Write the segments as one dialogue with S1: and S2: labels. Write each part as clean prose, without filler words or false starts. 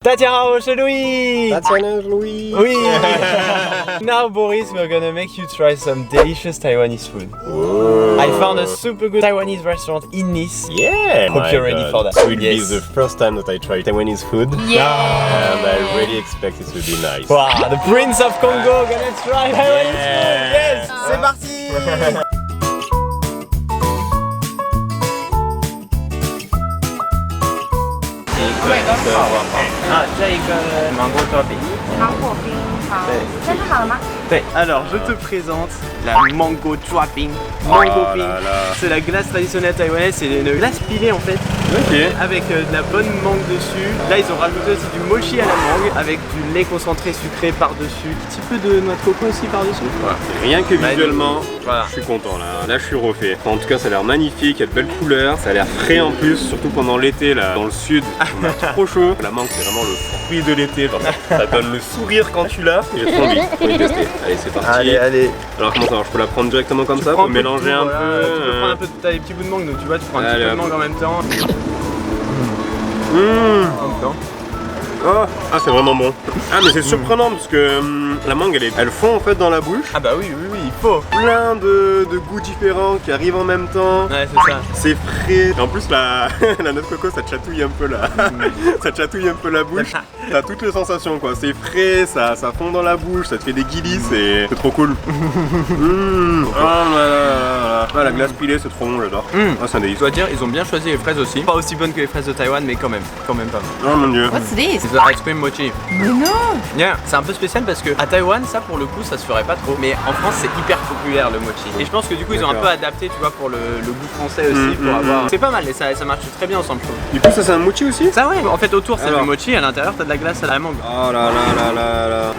S1: Tatiana Louis!
S2: Tatiana Louis!
S1: Oui! Now, Boris, we're gonna make you try some delicious Taiwanese food.
S2: Ooh.
S1: I found a super good Taiwanese restaurant in Nice.
S2: Yeah!
S1: Hope you're ready for that.
S2: It will be
S1: Yes.
S2: the first time that I try Taiwanese food.
S3: Yeah!
S2: And I really expect it to be nice.
S1: Wow, the Prince of Congo gonna try Taiwanese food! Yes! C'est parti! 啊，这一个芒果抓饼。
S3: 芒果冰好，真的好了吗？
S1: 对, alors je te présente la mango chopping. Mango
S2: Oh
S1: ping,
S2: là là.
S1: c'est la glace traditionnelle taïwanaise, c'est une glace pilée en fait,
S2: Ok.
S1: avec de la bonne mangue dessus. Là ils ont rajouté aussi du mochi à la mangue, avec du lait concentré sucré par-dessus, un petit peu de noix de coco aussi par-dessus.
S2: Voilà. Rien que visuellement,
S1: Voilà.
S2: je suis content là. Là je suis refait. Enfin, en tout cas ça a l'air magnifique, il y a de belles couleurs, ça a l'air frais en plus, surtout pendant l'été là, dans le sud, on a trop chaud. La mangue c'est vraiment le fruit de l'été, genre, ça donne le sourire quand tu l'as. J'ai trop envie de tester. Allez c'est parti.
S1: Allez.
S2: Alors comment ça marche? Je peux la prendre directement comme ça, pour mélanger un peu.
S1: Tu peux prendre un peu, t'as des petits bouts de mangue, donc tu vois, tu prends un petit peu de mangue en même temps.
S2: Oh, ah c'est vraiment bon. Ah mais c'est surprenant parce que la mangue elle fond en fait dans la bouche.
S1: Ah bah oui, il faut.
S2: Plein de goûts différents qui arrivent en même temps.
S1: Ouais, c'est ça.
S2: C'est frais. Et en plus la noix de coco ça te chatouille un peu là. Ça te chatouille un peu la bouche. T'as toutes les sensations quoi. C'est frais, ça fond dans la bouche, ça te fait des guilis, c'est trop cool. Oh là là. Ah, la glace pilée c'est trop bon, j'adore. Ah, c'est un délice.
S1: Je dois dire, ils ont bien choisi les fraises aussi. Pas aussi bonnes que les fraises de Taïwan, mais quand même pas mal.
S2: Oh mon dieu.
S3: What's this?
S1: C'est the ice cream mochi.
S3: Mais non!
S1: Yeah. C'est un peu spécial parce que à Taïwan, ça pour le coup, ça se ferait pas trop. Mais en France, c'est hyper populaire le mochi. Et je pense que du coup, ils ont un peu adapté, tu vois, pour le goût français aussi, pour avoir. C'est pas mal et ça marche très bien ensemble, je trouve.
S2: Du coup ça c'est un mochi aussi?
S1: Ça ouais. En fait, autour c'est
S2: Alors.
S1: le mochi, à l'intérieur t'as de la glace à la mangue.
S2: Oh là là là là là.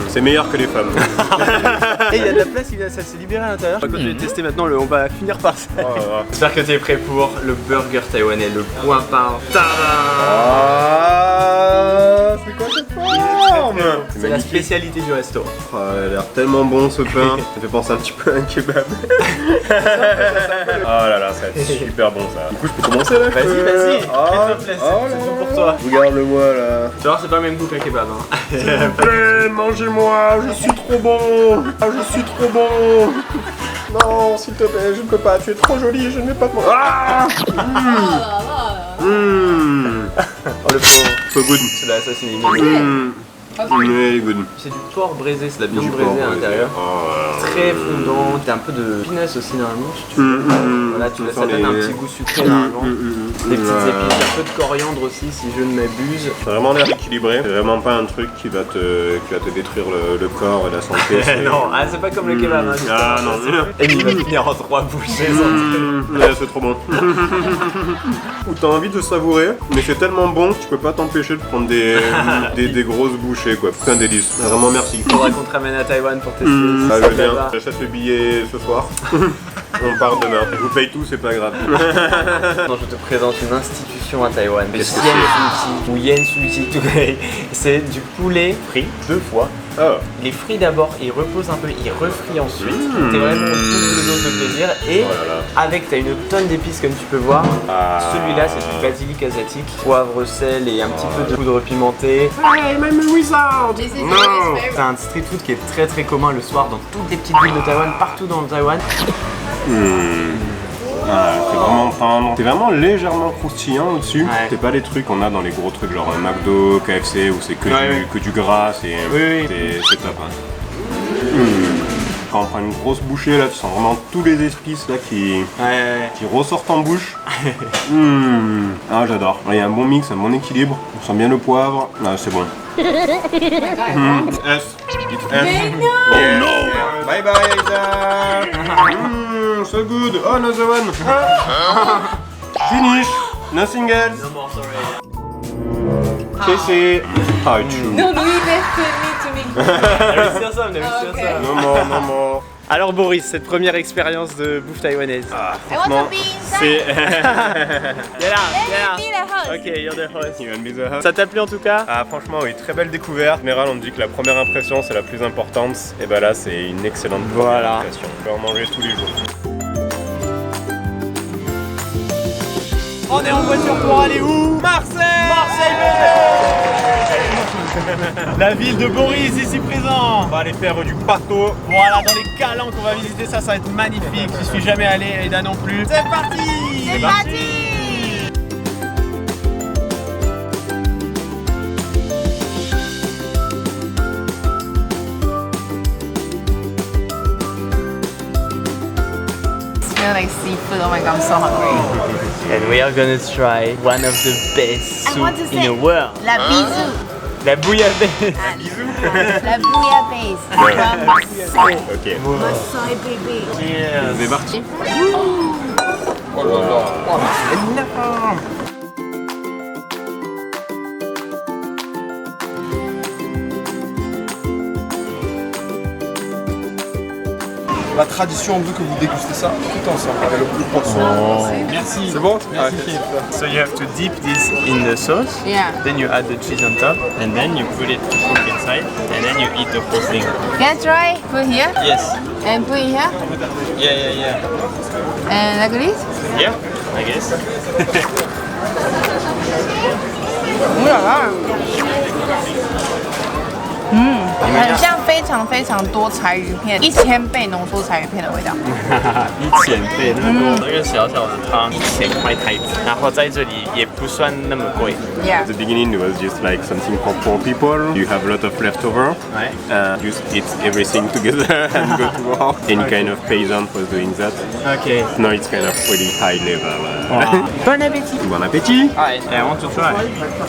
S2: C'est meilleur que les femmes.
S1: Et il y a de la place, ça s'est libéré à l'intérieur. On va continuer de tester maintenant, on va finir par ça. J'espère que tu es prêt pour le burger taïwanais, le point pain.
S2: Ah, c'est quoi cette forme?
S1: C'est la spécialité du resto.
S2: Oh, il a l'air tellement bon ce pain. Ça fait penser un petit peu à un kebab. Oh là là, ça va être super bon ça. Du coup, je peux commencer là?
S1: Vas-y, fais-toi plaisir, c'est tout pour toi.
S2: Regarde-le-moi là.
S1: Tu vois, c'est pas le même goût qu'un kebab. Hein.
S2: S'il vous plaît, mangez-moi, je suis trop bon. Ah, je suis trop bon. Non, s'il te plaît, je ne peux pas. Tu es trop jolie, je ne vais pas te manger. Ah.
S1: Oh le pauvre.
S2: So good.
S1: C'est la assassiné.
S2: Very good.
S1: C'est du porc braisé, c'est de la viande braisée à l'intérieur. Très fondant. T'as un peu de peanuts aussi normalement. Si tu veux. Voilà, tu laisses ça donne un petit goût sucré normalement. Des petites épices, un peu de coriandre aussi si je ne m'abuse.
S2: Ça a vraiment l'air équilibré. C'est vraiment pas un truc qui va te détruire le corps et la santé.
S1: Non, c'est pas comme le kebab. Hein,
S2: ah non.
S1: Et il va finir en 3 bouchées.
S2: Ouais, c'est trop bon. Ou t'as envie de savourer, mais c'est tellement bon que tu peux pas t'empêcher de prendre des grosses bouchées quoi. C'est un délice. Vraiment merci.
S1: Faudra qu'on te ramène à Taïwan pour tester.
S2: Ah, je viens. J'achète le billet ce soir. On part demain. Je vous paye tout, c'est pas grave.
S1: Non, je te présente une institution à Taïwan. Le Yen Sushi ou Yen Sushi. C'est du poulet frit 2 fois.
S2: Oh.
S1: Il est frit d'abord, il repose un peu, il refrit ensuite. T'es vraiment une double dose de plaisir. Et avec, t'as une tonne d'épices comme tu peux voir. Celui-là, c'est du basilic asiatique, poivre, sel et un petit peu de poudre pimentée.
S2: Hey, I'm a wizard!
S1: Non! C'est un street food qui est très très commun le soir dans toutes les petites villes de Taïwan, partout dans le Taïwan.
S2: C'est vraiment tendre. C'est vraiment légèrement croustillant au-dessus.
S1: Ouais.
S2: C'est pas les trucs qu'on a dans les gros trucs genre McDo, KFC où c'est que du gras. C'est top. Hein. Quand on prend une grosse bouchée là, tu sens vraiment tous les épices là qui ressortent en bouche. Ah j'adore. Il y a un bon mix, un bon équilibre. On sent bien le poivre. Ah, c'est bon. S.
S3: Mais non!
S2: Oh no! Bye bye Isaac! So good! Oh another one! Finish! Nothing else!
S1: No more, sorry.
S2: C'est how it should.
S3: No, Louis left me to me.
S2: No more.
S1: Alors Boris, cette première expérience de bouffe taïwanaise.
S3: I want to be inside.
S2: C'est...
S3: Be the host.
S1: Ok, you're the host.
S2: You want me the host?
S1: Ça t'a plu en tout cas?
S2: Ah franchement oui, très belle découverte. En général on dit que la première impression c'est la plus importante. Et bah là c'est une excellente première impression. On peut en manger tous les jours.
S1: On est en voiture pour aller où? Marseille! Marseille! La ville de Boris ici présent.
S2: On va aller faire du bateau.
S1: Voilà, dans les calanques, on va visiter ça, ça va être magnifique. J'y suis jamais allé, Aida non plus. C'est parti.
S3: C'est parti. Like seafood. Oh my god, I'm so hungry.
S1: And we are gonna try one of the best
S3: I want to
S1: soup
S3: say
S1: in the world.
S3: La bisou.
S1: La bouillabaisse.
S3: La bouillabaisse. From Marseille.
S2: Ok.
S3: Marseille, bébé.
S1: Cheers.
S2: C'est parti.
S4: La tradition veut que vous dégustez ça tout ensemble avec le plus poisson.
S1: Merci.
S4: C'est bon?
S1: So you have to dip this in the sauce.
S3: Yeah.
S1: Then you add the cheese on top, and then you put it to cook inside, and then you eat the whole thing.
S3: Can I try? Put here
S1: Yes.
S3: and put here
S1: Yeah.
S3: and like this.
S1: Yeah, I guess.
S3: 很像非常非常多柴鱼片，1000倍浓缩柴鱼片的味道。
S1: 1000倍那么多，这个小小的汤1000块台币，然后在这里也不算那么贵。
S3: Yeah.
S2: At the beginning, it was just like something for poor people. You have a lot of leftover.
S1: Ouais.
S2: Just eat everything together and go to work. Any kind of peasant was doing that.
S1: Okay.
S2: Now it's kind of really high level.
S1: Bon appétit.
S2: Bon appétit.
S1: Alright, I want to try.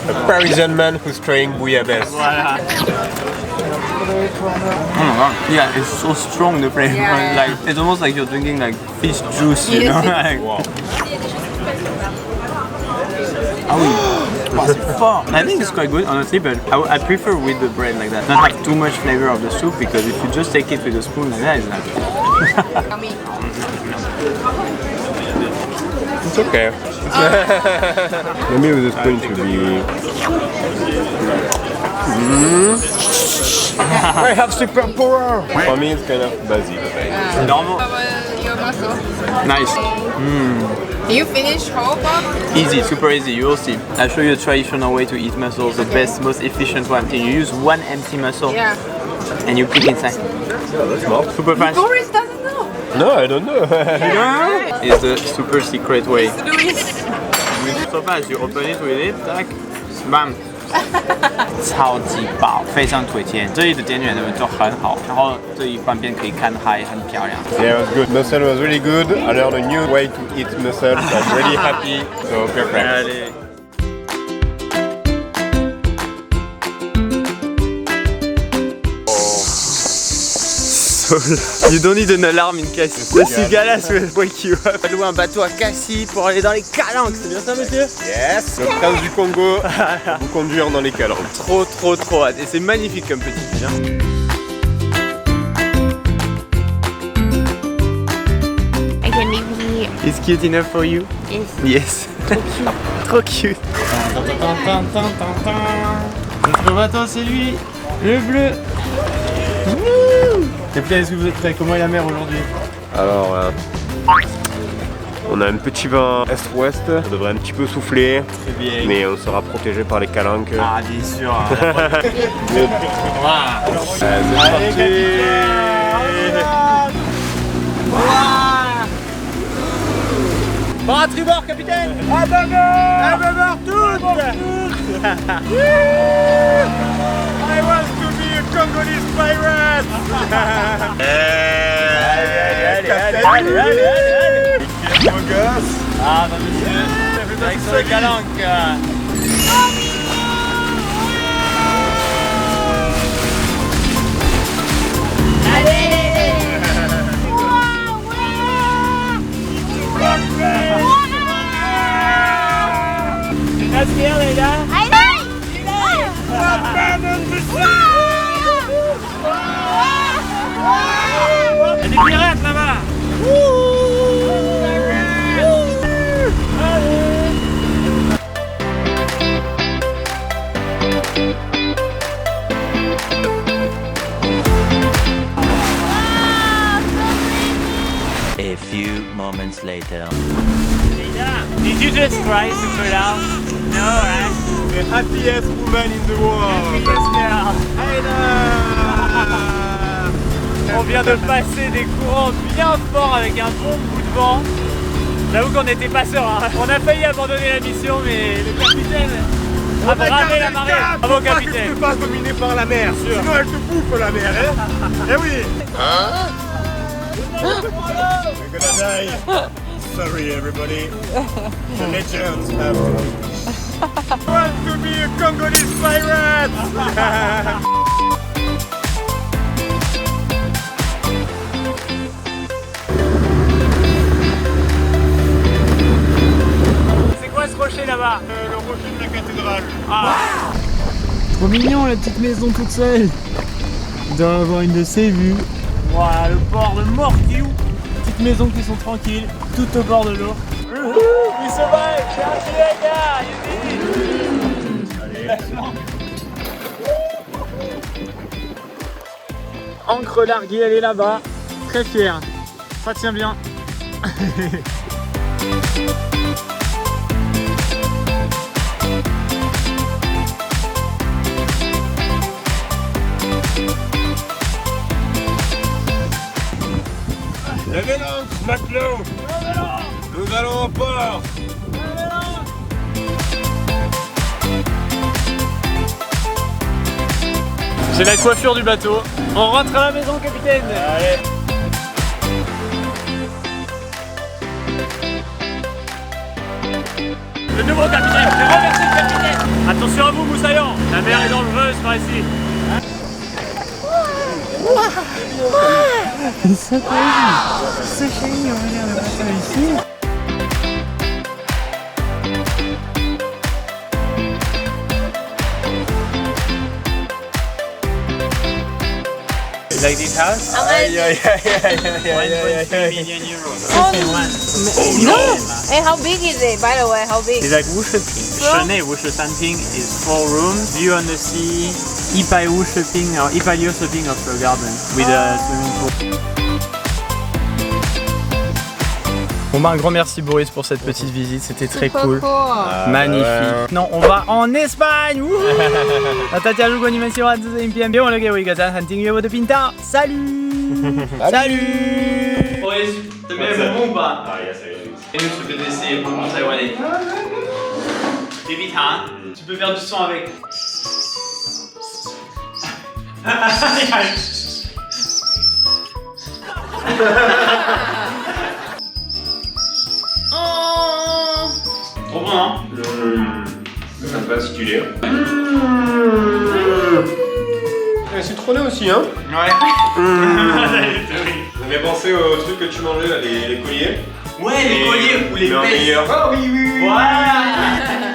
S2: A Parisian man who's trying bouillabaisse.
S1: Voilà. Yeah, it's so strong the flavor.
S3: Yeah.
S1: Like it's almost like you're drinking like fish juice, you know? Like,
S2: Wow.
S1: ah oui. Wow, c'est fort. I think it's quite good, honestly, but I prefer with the bread like that. Not have too much flavor of the soup, because if you just take it with a spoon like that, it's like...
S3: Yummy.
S2: It's okay. Maybe with a spoon to be. I have super power. For me, it's kind of basic.
S1: Normal.
S3: Your muscle.
S1: Nice.
S3: You finish whole pot?
S1: Easy, super easy, you will see. I'll show you a traditional way to eat mussels, the best, most efficient one. You use one empty mussel
S3: Yeah.
S1: and you pick inside. Super fast.
S3: Boris doesn't know.
S2: No, I don't know.
S1: It's the super secret way.
S3: Louis.
S1: So fast, you open it with it, tac, bam. 超级饱，非常推荐。这里的点点就很好，然后这一方面可以看海，很漂亮。
S2: Yeah, it was good. Mussel was really good. I learned a new way to eat mussel. So I'm really happy. So perfect.
S1: Allez. You don't need an alarm in Cassis. The Cigalas will wake you up. On va louer un bateau à Cassis pour aller dans les calanques. C'est bien ça, monsieur?
S2: Yes. Le prince du Congo va vous conduire dans les calanques.
S1: Trop hâte. Et c'est magnifique comme petite île. Hein.
S3: I can leave here.
S1: It's cute enough for you?
S3: Yes.
S1: Yes. Trop cute. Notre bateau, c'est lui, le bleu. Et puis, est-ce que vous êtes prêts? Comment est la mer aujourd'hui?
S2: Alors, on a un petit vent est-ouest. Ça devrait un petit peu souffler.
S1: C'est bien.
S2: Mais on sera protégé par les calanques.
S1: Ah, bien sûr.
S2: C'est parti.
S1: Bon, à tribord, capitaine! À bâbord toutes! I want to be a Congolese pirate! Allez! Beau gosse! Ah, bah monsieur, avec sur les calanques! Let's go, les gars! Il y a des pirates là-bas!
S5: A few moments later.
S1: Did you just try to put out? No, right?
S2: The happiest woman in the world.
S6: On vient de passer des courants bien forts avec un bon coup de vent. J'avoue qu'on n'était pas serein. On a failli abandonner la mission, mais le capitaine a bravé la marée. Bravo capitaine.
S2: Que tu te fasses dominer par la mer, sinon elle te bouffe la mer, hein. Eh oui. We're gonna die. Sorry everybody. The legends have want to be a Congolese pirate.
S6: C'est quoi ce rocher là-bas?
S2: Le rocher de la cathédrale.
S6: Ah.
S7: Trop mignon la petite maison toute seule. Il doit avoir une de ses vues.
S6: Voilà le port de Mordiou. Petites maisons qui sont tranquilles, tout au bord de l'eau. Il se bat, c'est un filet gars. Allez. Ancre larguée, elle est là-bas. Très fière. Ça tient bien.
S2: Levez l'ancre, matelot. Nous allons au port.
S6: C'est la coiffure du bateau. On rentre à la maison, capitaine. Allez. Le nouveau capitaine, je remercie le capitaine. Attention à vous, Moussaillon. La mer est dangereuse par ici.
S7: C'est chéri, on va dire le bateau ici.
S6: You like this house?
S3: Yeah.
S6: 1.3 million euros.
S3: No! Hey, how big is it, by the way? How big?
S6: It's like Wusheping. Shonei Wushesanping is 4 rooms, view on the sea, Ipai Wusheping or Ipai Liusheping of the garden with a swimming pool. Bon bah un grand merci Boris pour cette petite visite, c'était très cool. Magnifique. Non, on va en Espagne. Salut. Salut. Boris, t'as bien le bonbon ou pas?
S2: Ah, yes, I do.
S6: Et nous, tu peux essayer bonbon taïwanais. Baby Tan, tu peux faire du son avec. Trop bon, hein?
S2: Ça me particulier. Citronné aussi, hein?
S6: Ouais.
S2: J'avais pensé au truc que tu mangeais là, les colliers.
S6: Ouais, les colliers ou les
S2: mais
S6: pèses.
S2: Ah oui, oui, oui.
S6: Voilà.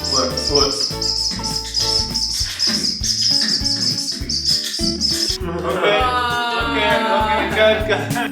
S2: Ok, good.